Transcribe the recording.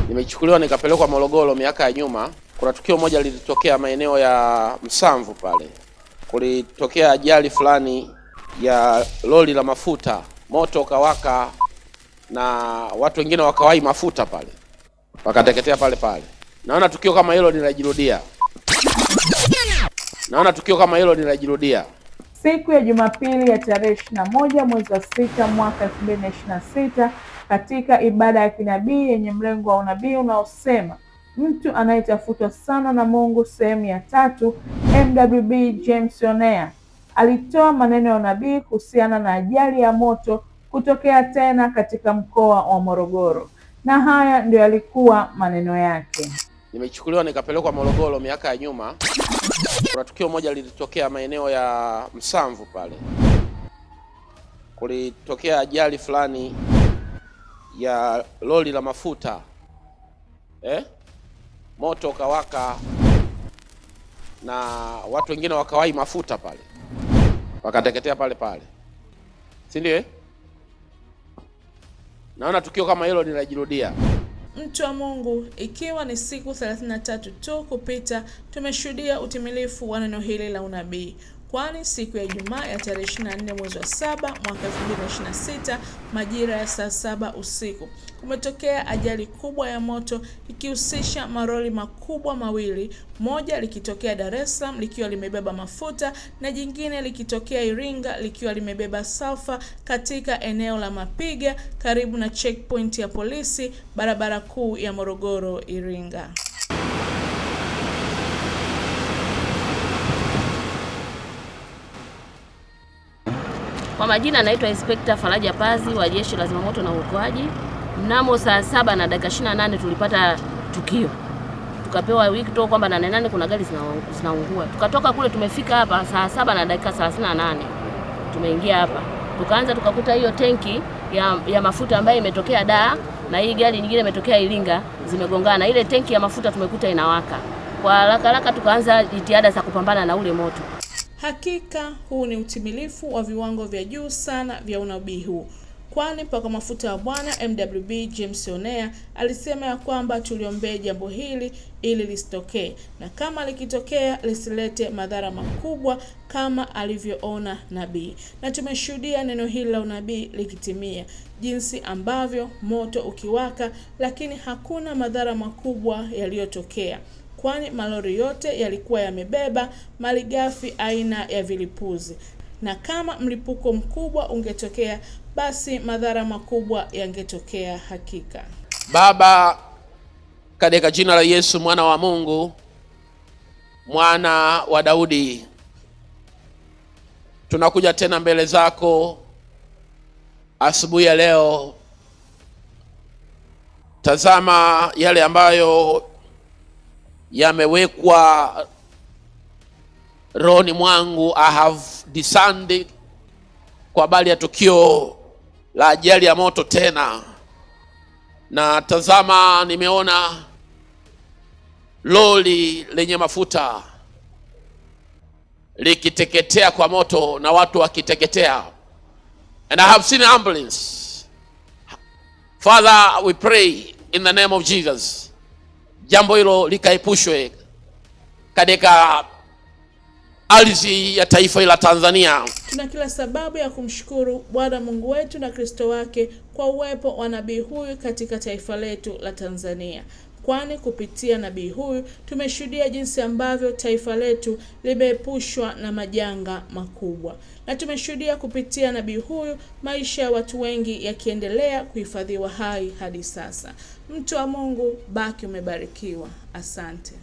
Nimechukuliwa nikapelekwa Morogoro miaka ya nyuma. Kuna tukio moja lilitokea maeneo ya Msamvu pale. Kulitokea ajali fulani ya lori la mafuta, moto ukawaka na watu wengine wakawai mafuta pale, wakateketea pale pale. Naona tukio kama hilo linajirudia. Siku ya Jumapili ya tarehe 21 mwezi wa 6 mwaka 2026 katika ibada ya kinabii yenye mlengo wa unabii unaosema mtu anayetafutwa sana na Mungu sehemu ya 3, MWB James Onea alitoa maneno ya unabii kuhusiana na ajali ya moto kutokea tena katika mkoa wa Morogoro, na haya ndio yalikuwa maneno yake. Nimechukuliwa nikapelekwa Morogoro miaka ya nyuma. Kuna tukio moja lilitokea maeneo ya Msamvu pale. Kulitokea ajali fulani ya lori la mafuta, moto ukawaka na watu wengine wakawai mafuta pale, wakateketea pale pale, si ndio? Naona tukio kama hilo linajirudia. Mtu wa Mungu, ikiwa ni siku 33 tu kupita, tumeshuhudia utimilifu wa neno hili la unabii. Kwani siku ya Ijumaa ya tarehe 24 mwezi wa 7 mwaka 2026 majira ya saa 7 usiku kumetokea ajali kubwa ya moto ikihusisha maroli makubwa mawili, moja likitokea Dar es Salaam likiwa limebeba mafuta na jingine likitokea Iringa likiwa limebeba sulfa katika eneo la Mapiga karibu na checkpoint ya polisi barabara kuu ya Morogoro Iringa. Kwa majina naitwa Inspector Faraja Pazi wa Jeshi la Zimamoto na Uokoaji. Mnamo saa 7 na dakika 28 tulipata tukio. Tukapewa wito kwamba na 8 kuna gari zinaungua. Tukatoka kule, tumefika hapa saa 7 na dakika 38. Tumeingia hapa. Tukaanza tukakuta hiyo tenki ya mafuta ambayo imetokea Dar na hii gari nyingine imetokea Iringa zimegongana. Ile tenki ya mafuta tumekuta inawaka. Kwa haraka tukaanza jitihada za kupambana na ule moto. Hakika huu ni utimilifu wa viwango vya juu sana vya unabii huu. Kwani mpaka mafuta wa Bwana MWB James Onea alisema ya kwamba tuliombee jambo hili ili lisitokee, na kama likitokea lisilete madhara makubwa kama alivyoona nabii. Na tumeshuhudia neno hili la unabii likitimia, jinsi ambavyo moto ukiwaka lakini hakuna madhara makubwa yaliyotokea, kwani malori yote yalikuwa yamebeba malighafi aina ya vilipuzi, na kama mlipuko mkubwa ungetokea basi madhara makubwa yangetokea hakika. Baba, katika jina la Yesu mwana wa Mungu, mwana wa Daudi, tunakuja tena mbele zako asubuhi ya leo. Tazama yale ambayo yamewekwa rohoni mwangu. I have discerned kwa habari ya tukio la ajali ya moto tena, na tazama nimeona lori lenye mafuta likiteketea kwa moto na watu wakiteketea, and I have seen an ambulance. Father, we pray in the name of Jesus, jambo hilo likaepushwe katika ardhi ya taifa la Tanzania. Tuna kila sababu ya kumshukuru Bwana Mungu wetu na Kristo wake kwa uwepo wa nabii huyu katika taifa letu la Tanzania. Kwani kupitia nabii huyu tumeshuhudia jinsi ambavyo taifa letu limeepushwa na majanga makubwa. Na tumeshuhudia kupitia nabii huyu maisha ya watu wengi yakiendelea kuhifadhiwa hai hadi sasa. Mtu wa Mungu, baki umebarikiwa. Asante.